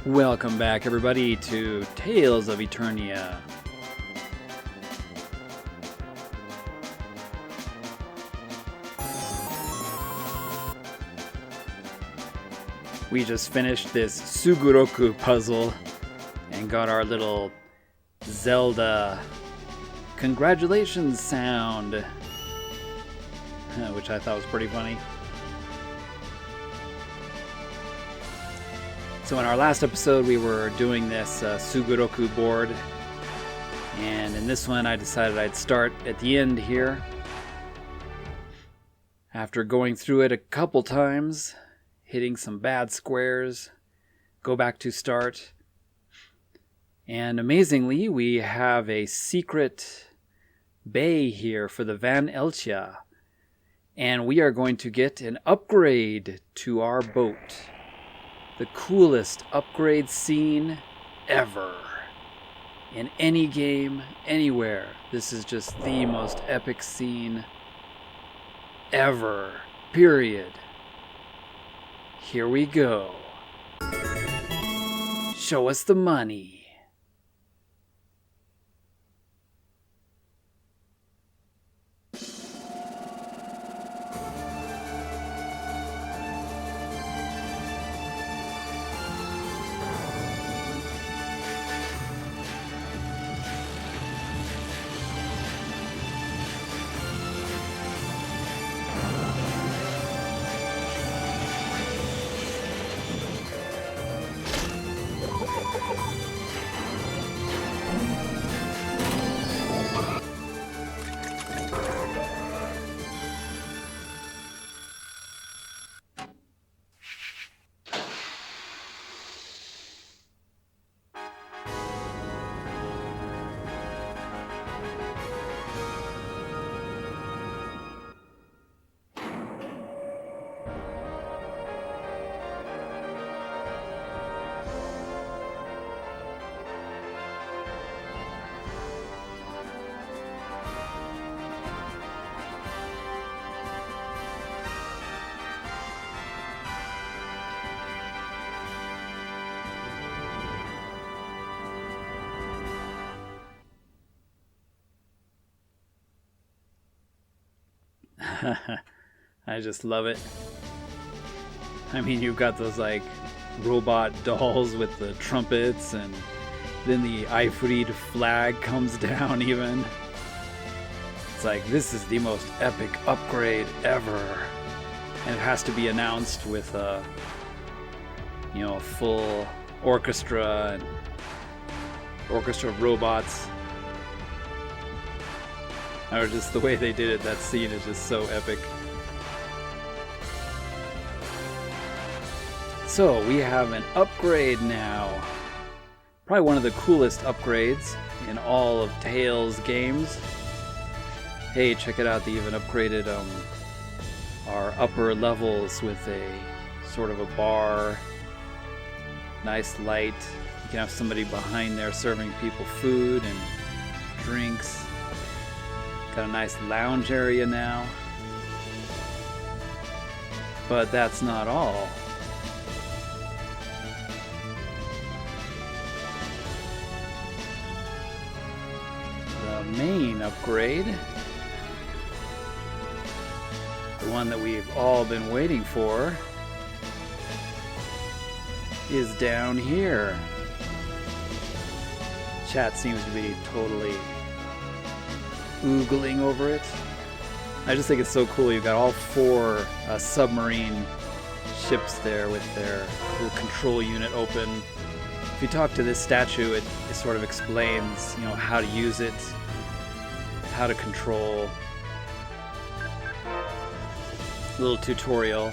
Welcome back, everybody, to Tales of Eternia. We just finished this Suguroku puzzle and got our little Zelda congratulations sound, which I thought was pretty funny. So in our last episode we were doing this Suguroku board, and in this one I decided I'd start at the end here. After going through it a couple times, hitting some bad squares, go back to start. And amazingly, we have a secret bay here for the Van Eltia. And we are going to get an upgrade to our boat. The coolest upgrade scene ever. In any game, anywhere. This is just the most epic scene ever. Period. Here we go. Show us the money. I just love it. I mean, you've got those like robot dolls with the trumpets, and then the Ifrit flag comes down even. It's like, this is the most epic upgrade ever. And it has to be announced with a full orchestra and orchestra of robots. Or just the way they did it, that scene is just so epic. So, we have an upgrade now. Probably one of the coolest upgrades in all of Tales games. Hey, check it out, they even upgraded our upper levels with a sort of a bar. Nice light. You can have somebody behind there serving people food and drinks. Got a nice lounge area now. But that's not all. The main upgrade, the one that we've all been waiting for, is down here. Chat seems to be totally oogling over it. I just think it's so cool. You've got all four submarine ships there with their little control unit open. If you talk to this statue, it sort of explains, how to use it, how to control. Little tutorial.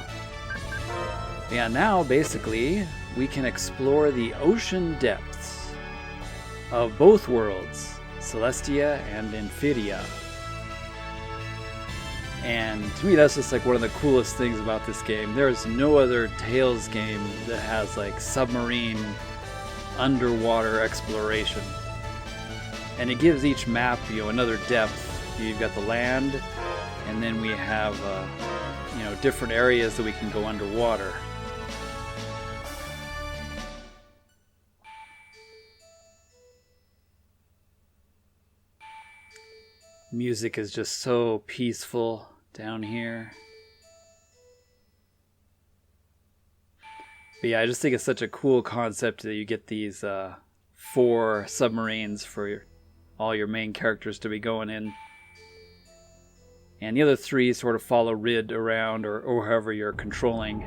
Yeah, now basically we can explore the ocean depths of both worlds, Celestia and Infidia. And to me, that's just like one of the coolest things about this game. There's no other Tales game that has like submarine underwater exploration. And it gives each map, another depth. You've got the land, and then we have different areas that we can go underwater. Music is just so peaceful down here. But yeah, I just think it's such a cool concept that you get these 4 submarines for all your main characters to be going in. And the other 3 sort of follow Rid around or however you're controlling.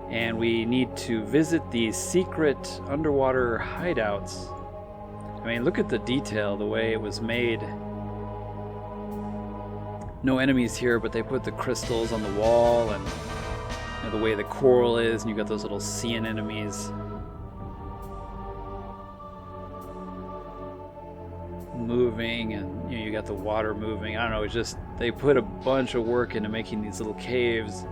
And we need to visit these secret underwater hideouts. I mean, look at the detail, the way it was made. No enemies here, but they put the crystals on the wall, and you know, the way the coral is, and you got those little sea anemones moving, and you know, you got the water moving. I don't know, it's just, they put a bunch of work into making these little caves,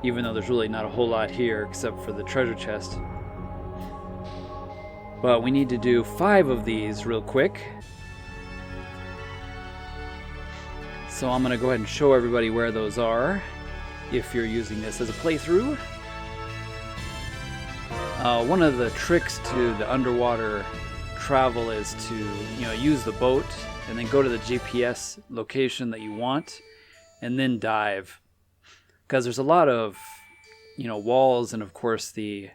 even though there's really not a whole lot here except for the treasure chest. But we need to do 5 of these real quick. So I'm going to go ahead and show everybody where those are if you're using this as a playthrough. One of the tricks to the underwater travel is to, you know, use the boat and then go to the GPS location that you want and then dive. Because there's a lot of, you know, walls and of course the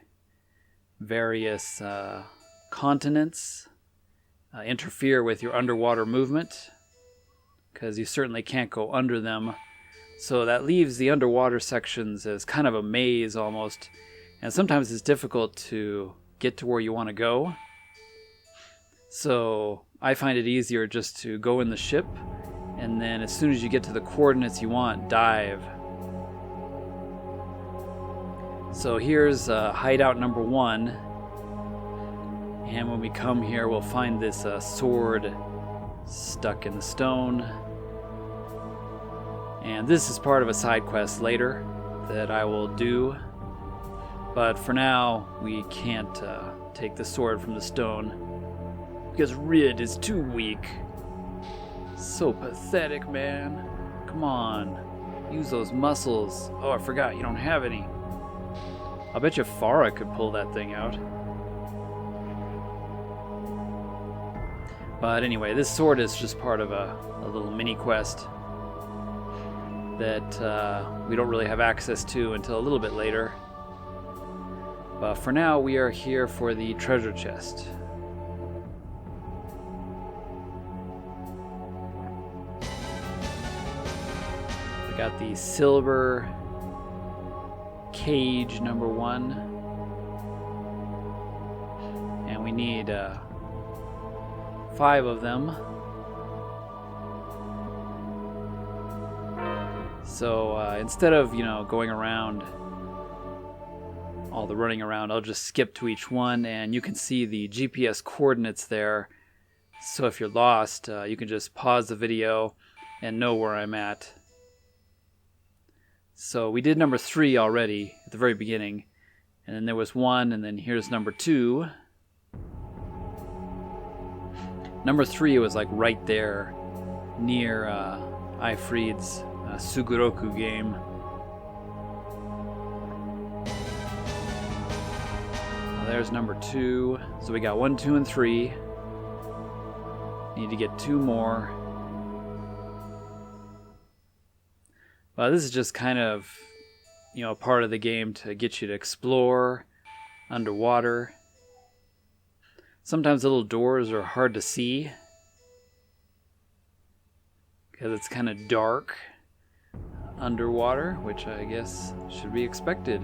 various continents interfere with your underwater movement, because you certainly can't go under them. So that leaves the underwater sections as kind of a maze almost, and sometimes it's difficult to get to where you want to go. So I find it easier just to go in the ship, and then as soon as you get to the coordinates you want, dive. So here's hideout number 1. And when we come here, we'll find this sword stuck in the stone. And this is part of a side quest later that I will do. But for now, we can't take the sword from the stone because Rid is too weak. So pathetic, man. Come on, use those muscles. Oh, I forgot, you don't have any. I bet you Farah could pull that thing out. But anyway, this sword is just part of a little mini quest that we don't really have access to until a little bit later. But for now, we are here for the treasure chest. We got the silver cage number 1. And we need 5 of them. So instead of, you know, going around all the running around, I'll just skip to each one, and you can see the GPS coordinates there. So if you're lost, you can just pause the video and know where I'm at. So we did number 3 already at the very beginning, and then there was 1, and then here's number 2. Number 3 was like right there near Ifreed's Suguroku game. Well, there's number 2. So we got 1, 2, and 3. Need to get 2 more. Well, this is just kind of, you know, part of the game to get you to explore underwater. Sometimes the little doors are hard to see because it's kind of dark underwater, which I guess should be expected.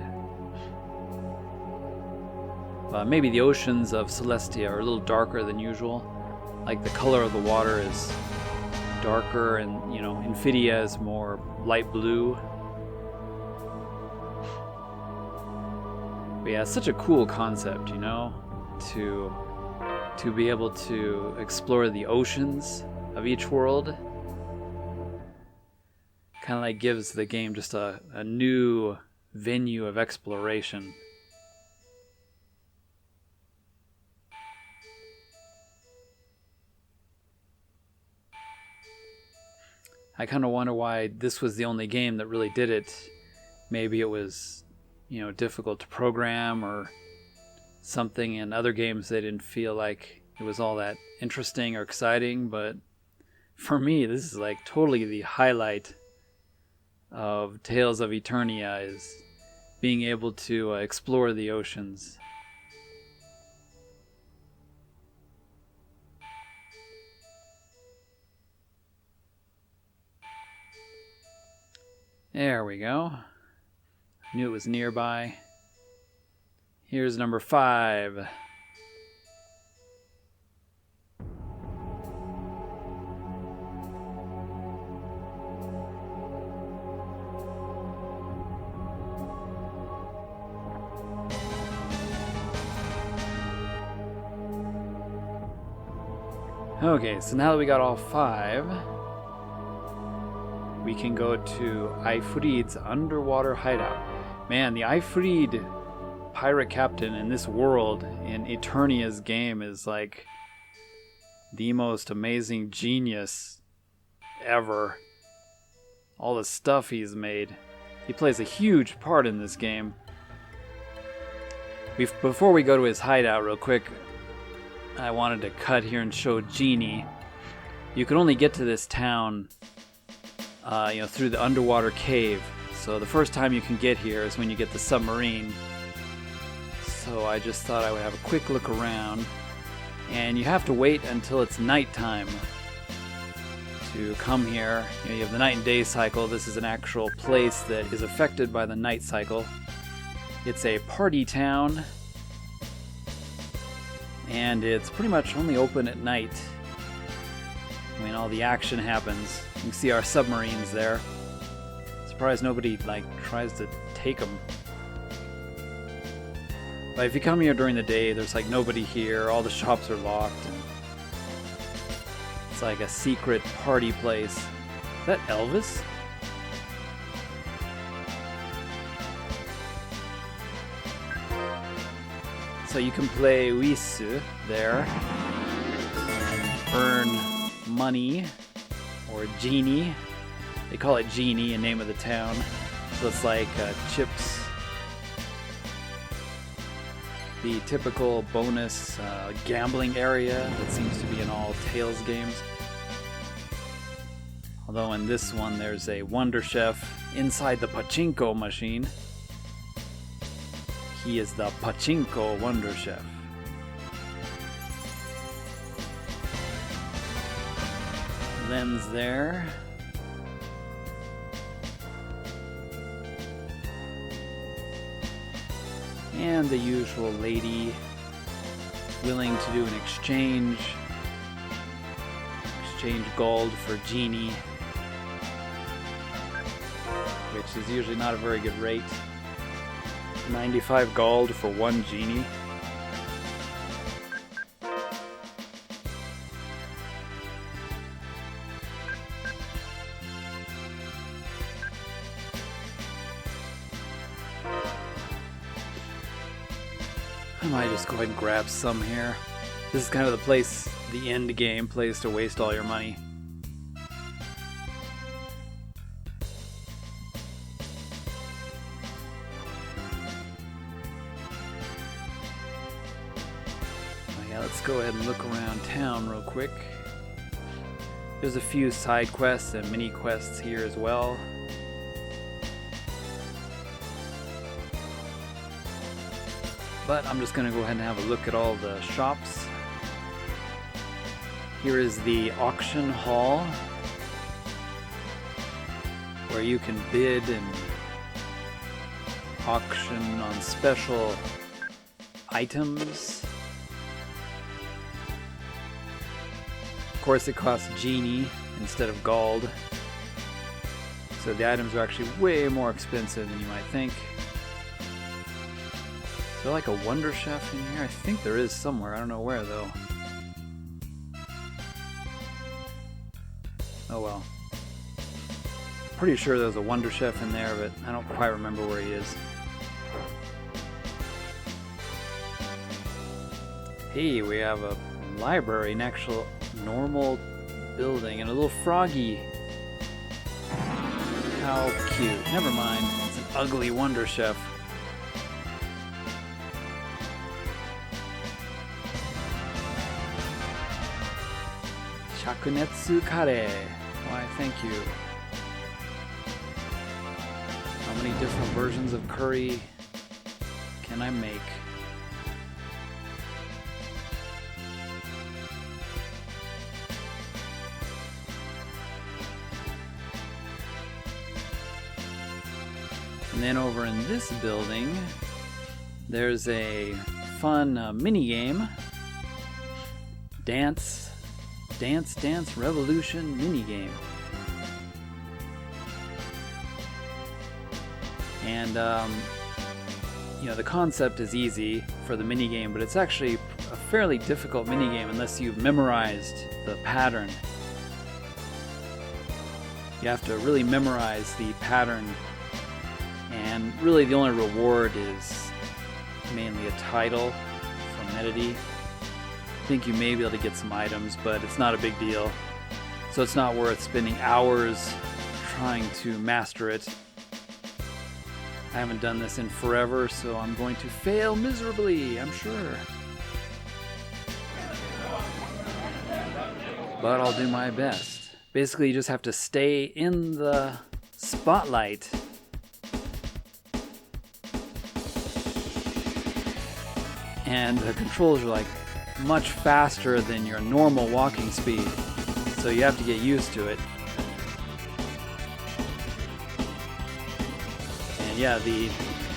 Maybe the oceans of Celestia are a little darker than usual. Like the color of the water is darker, and you know, Infidia is more light blue. But yeah, it's such a cool concept, you know, to be able to explore the oceans of each world. Kind of like gives the game just a new venue of exploration. I kind of wonder why this was the only game that really did it. Maybe it was, you know, difficult to program or something. In other games they didn't feel like it was all that interesting or exciting, but for me, this is like totally the highlight of Tales of Eternia, is being able to explore the oceans. There we go. Knew it was nearby. Here's number 5. Okay, so now that we got all 5, we can go to Ifrit's underwater hideout. Man, the Ifrit pirate captain in this world, in Eternia's game, is like the most amazing genius ever. All the stuff he's made. He plays a huge part in this game. Before we go to his hideout real quick, I wanted to cut here and show Genie. You can only get to this town through the underwater cave. So the first time you can get here is when you get the submarine. So I just thought I would have a quick look around. And you have to wait until it's nighttime to come here. You have the night and day cycle. This is an actual place that is affected by the night cycle. It's a party town, and it's pretty much only open at night when all the action happens. You can see our submarines there. Surprised nobody tries to take them. But if you come here during the day, there's nobody here. All the shops are locked. And it's like a secret party place. Is that Elvis? So you can play Wisu there and earn money, or Genie. They call it Genie, a name of the town. So it's like chips. The typical bonus gambling area that seems to be in all Tales games. Although in this one there's a Wonder Chef inside the pachinko machine. He is the Pachinko Wonder Chef. Lens there. And the usual lady willing to do an exchange. Exchange gold for Genie, which is usually not a very good rate. 95 gold for 1 Genie. I might just go ahead and grab some here. This is kind of the place, the end game place to waste all your money. Let's go ahead and look around town real quick. There's a few side quests and mini quests here as well. But I'm just going to go ahead and have a look at all the shops. Here is the auction hall, where you can bid and auction on special items. Of course, it costs Genie instead of gold, so the items are actually way more expensive than you might think. Is there like a Wonder Chef in here? I think there is somewhere. I don't know where though. Oh well. Pretty sure there's a Wonder Chef in there, but I don't quite remember where he is. Hey, we have a library, an actual normal building, and a little froggy. How cute. Never mind. It's an ugly Wonder Chef. Kokunetsu kare. Why, thank you. How many different versions of curry can I make? And then over in this building, there's a fun mini game. Dance Revolution mini game. And you know, the concept is easy for the mini game, but it's actually a fairly difficult mini game unless you've memorized the pattern. You have to really memorize the pattern, and really the only reward is mainly a title from Medity. I think you may be able to get some items, but it's not a big deal. So it's not worth spending hours trying to master it. I haven't done this in forever, so I'm going to fail miserably, I'm sure. But I'll do my best. Basically, you just have to stay in the spotlight. And the controls are like much faster than your normal walking speed, so you have to get used to it. And yeah,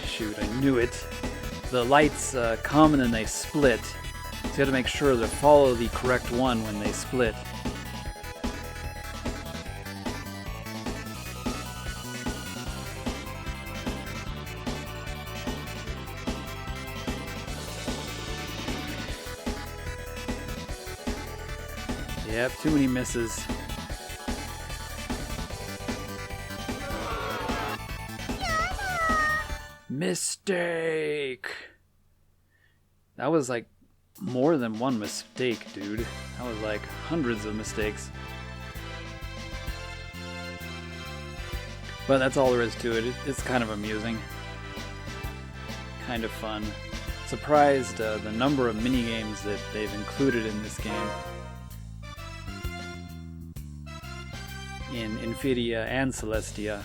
shoot, I knew it. The lights come and then they split, so you have to make sure to follow the correct one when they split. Yep, too many misses. Mistake! That was like more than one mistake, dude. That was like hundreds of mistakes. But that's all there is to it. It's kind of amusing. Kind of fun. Surprised the number of minigames that they've included in this game. In Infidia and Celestia.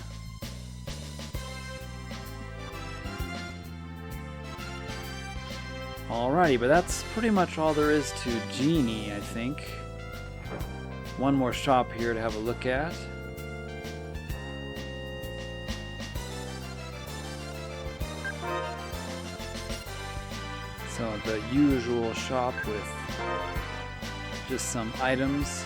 Alrighty, but that's pretty much all there is to Genie, I think. One more shop here to have a look at. So the usual shop with just some items.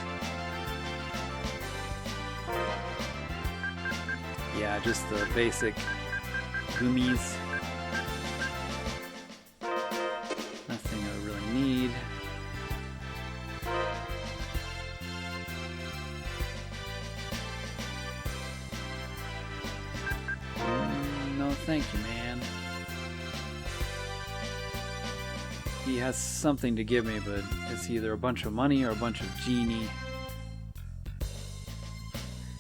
Yeah, just the basic gummies. Nothing I really need. No, thank you, man. He has something to give me, but it's either a bunch of money or a bunch of Genie.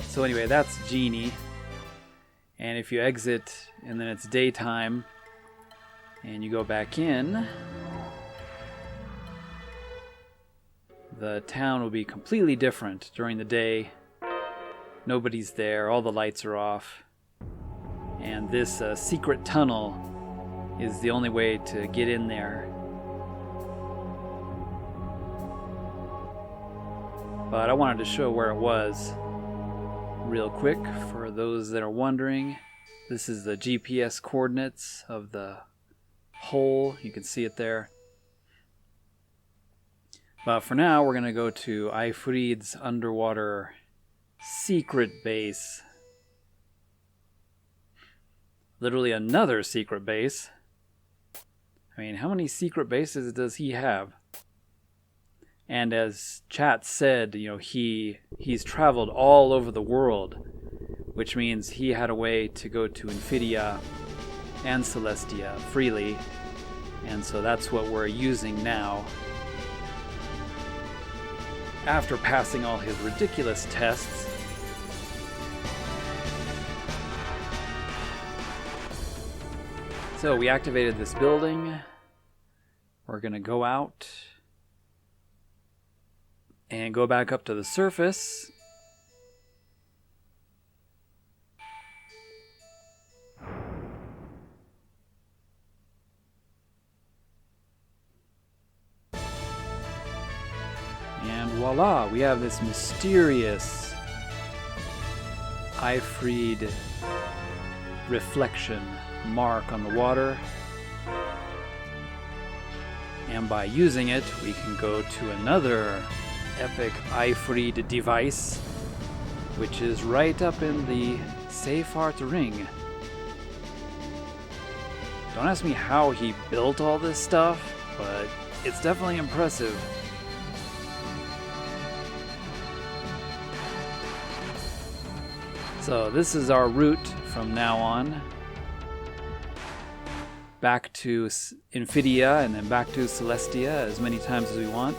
So anyway, that's Genie. And if you exit and then it's daytime and you go back in, the town will be completely different during the day. Nobody's there, all the lights are off. And this secret tunnel is the only way to get in there. But I wanted to show where it was real quick for those that are wondering. This is the GPS coordinates of the hole. You can see it there. But for now, we're going to go to Ifrit's underwater secret base. Literally another secret base. I mean, how many secret bases does he have? And as chat said, you know, he's traveled all over the world, which means he had a way to go to Infidia and Celestia freely, and so that's what we're using now. After passing all his ridiculous tests, so we activated this building. We're gonna go out And go back up to the surface. And voila, we have this mysterious Ifreed reflection mark on the water. And by using it, we can go to another epic Ifreed device, which is right up in the Safe Art ring. Don't ask me how he built all this stuff, but it's definitely impressive. So this is our route from now on. Back to Infidia and then back to Celestia as many times as we want.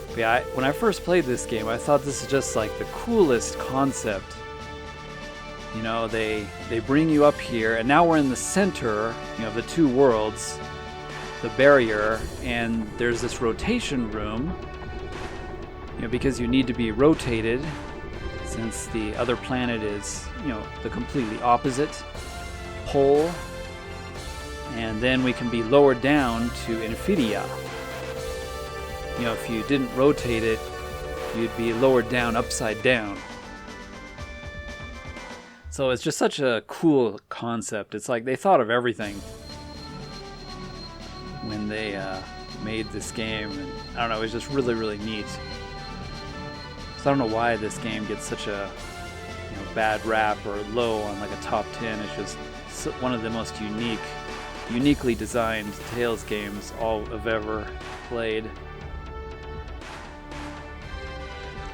But yeah, when I first played this game, I thought this is just like the coolest concept. You know, they bring you up here, and now we're in the center, you know, of the two worlds, the barrier, and there's this rotation room, you know, because you need to be rotated, since the other planet is, you know, the completely opposite pole. And then we can be lowered down to Infidia. You know, if you didn't rotate it, you'd be lowered down upside down. So it's just such a cool concept. It's like they thought of everything when they made this game. And I don't know, it was just really, really neat. So I don't know why this game gets such a, you know, bad rap or low on like a top 10. It's just one of the most uniquely designed Tales games I've ever played.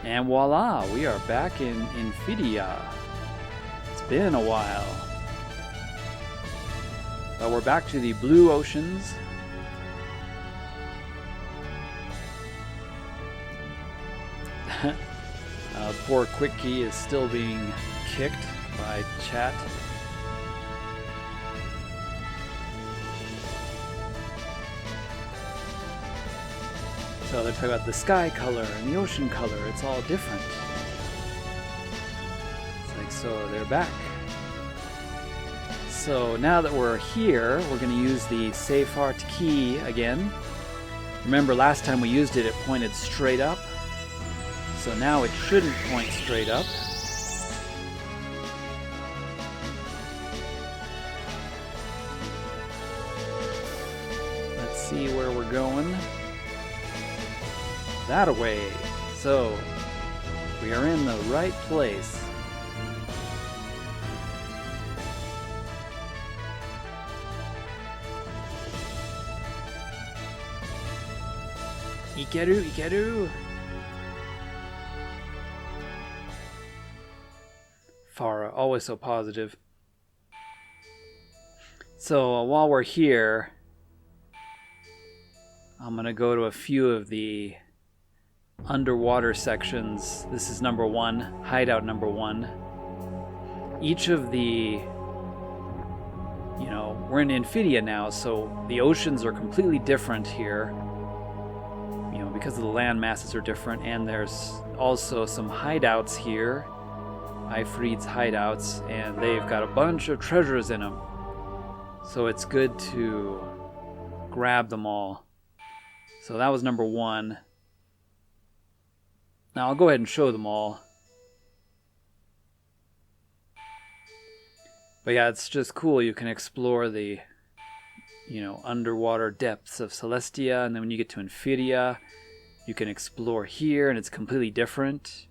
And voila, we are back in Infidia. It's been a while. But we're back to the blue oceans. Poor Quickie is still being kicked by chat. So they're talking about the sky color and the ocean color. It's all different. It's like, so they're back. So now that we're here, we're going to use the Safe Art key again. Remember last time we used it, it pointed straight up. So now it shouldn't point straight up. Let's see where we're going. That away. So we are in the right place. Ikeru, ikeru. Farah, always so positive. So while we're here, I'm gonna go to a few of the underwater sections. This is number 1, hideout number 1. Each of the, you know, we're in Infidia now, so the oceans are completely different here, you know, because the land masses are different, and there's also some hideouts here, Ifreed's hideouts, and they've got a bunch of treasures in them, so it's good to grab them all. So that was number 1. Now I'll go ahead and show them all. But yeah, it's just cool. You can explore the, you know, underwater depths of Celestia, and then when you get to Infidia, you can explore here, and it's completely different.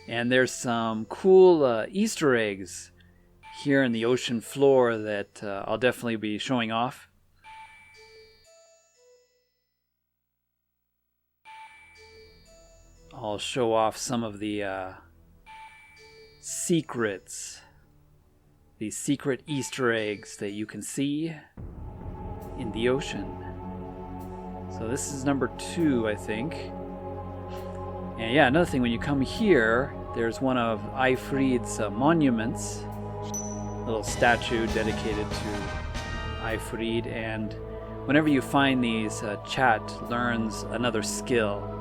And there's some cool Easter eggs here in the ocean floor that I'll definitely be showing off. I'll show off some of the secrets, the secret Easter eggs that you can see in the ocean. So this is number 2, I think. And yeah, another thing, when you come here, there's one of Ifreed's monuments, a little statue dedicated to Ifreed, and whenever you find these, chat learns another skill.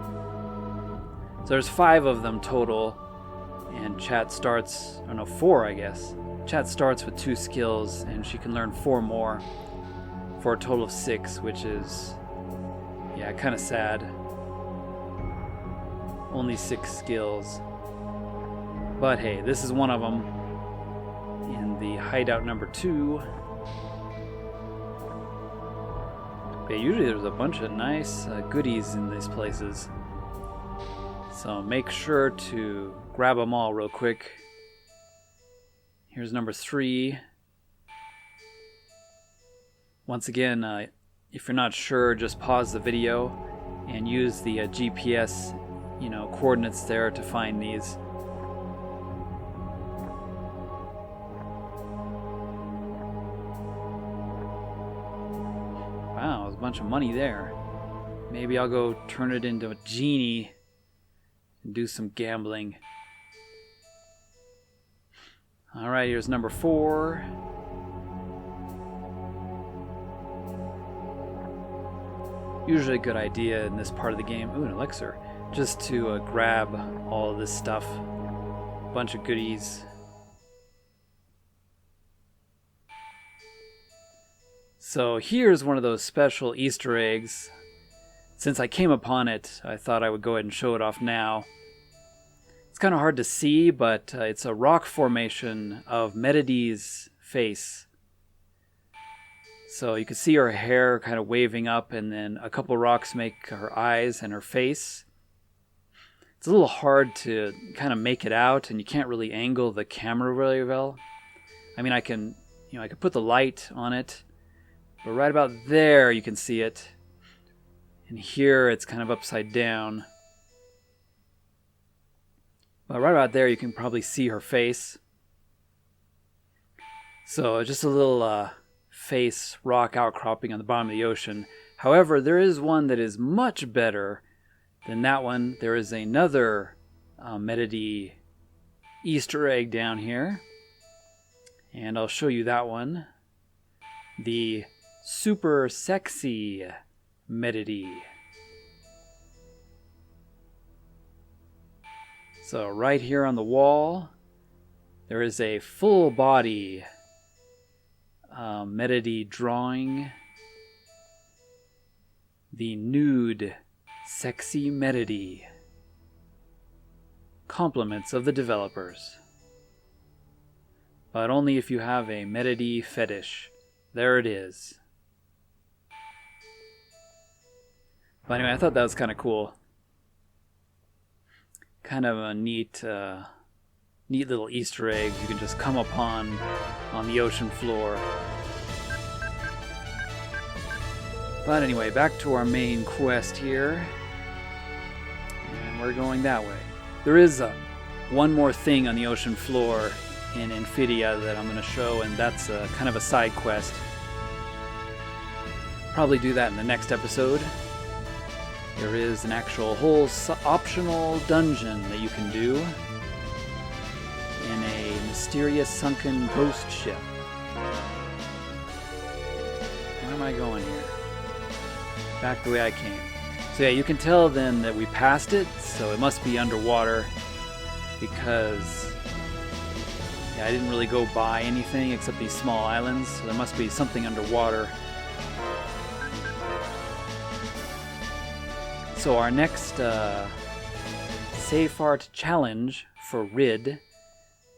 So there's 5 of them total, and chat starts, or no, 4 I guess. Chat starts with 2 skills, and she can learn 4 more for a total of 6, which is, yeah, kind of sad. Only 6 skills. But hey, this is one of them in the hideout number 2. But usually there's a bunch of nice goodies in these places. So make sure to grab them all real quick. Here's number 3. Once again, if you're not sure, just pause the video and use the GPS, coordinates there to find these. Wow, there's a bunch of money there. Maybe I'll go turn it into a genie and do some gambling. Alright, here's number 4. Usually a good idea in this part of the game, ooh, an elixir, just to grab all of this stuff. Bunch of goodies. So here's one of those special Easter eggs. Since I came upon it, I thought I would go ahead and show it off now. It's kind of hard to see, but it's a rock formation of Medidee's face. So you can see her hair kind of waving up, and then a couple rocks make her eyes and her face. It's a little hard to kind of make it out, and you can't really angle the camera really well. I mean, I can put the light on it, but right about there you can see it. And here it's kind of upside down. But right about there you can probably see her face. So just a little face rock outcropping on the bottom of the ocean. However, there is one that is much better than that one. There is another Medidee Easter egg down here. And I'll show you that one. The super sexy Medidee. So right here on the wall, there is a full body Medidee drawing. The nude, sexy Medidee. Compliments of the developers. But only if you have a Medidee fetish. There it is. But anyway, I thought that was kind of cool. Kind of a neat little Easter egg you can just come upon on the ocean floor. But anyway, back to our main quest here. And we're going that way. There is one more thing on the ocean floor in Infidia that I'm going to show, and that's kind of a side quest. Probably do that in the next episode. There is an actual whole optional dungeon that you can do in a mysterious sunken ghost ship. Where am I going here? Back the way I came. So yeah, you can tell then that we passed it, so it must be underwater, because I didn't really go by anything except these small islands, so there must be something underwater. So our next Safe Art challenge for Rid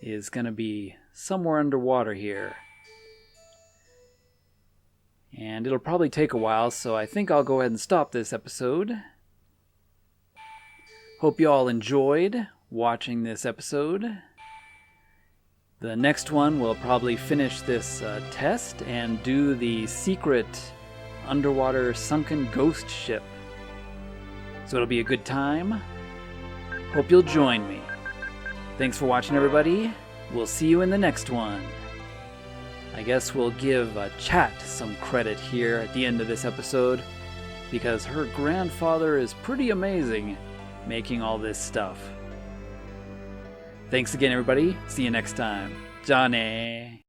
is going to be somewhere underwater here. And it'll probably take a while, so I think I'll go ahead and stop this episode. Hope you all enjoyed watching this episode. The next one will probably finish this test and do the secret underwater sunken ghost ship. So it'll be a good time. Hope you'll join me. Thanks for watching, everybody. We'll see you in the next one. I guess we'll give Chat some credit here at the end of this episode, because her grandfather is pretty amazing making all this stuff. Thanks again, everybody. See you next time. Johnny.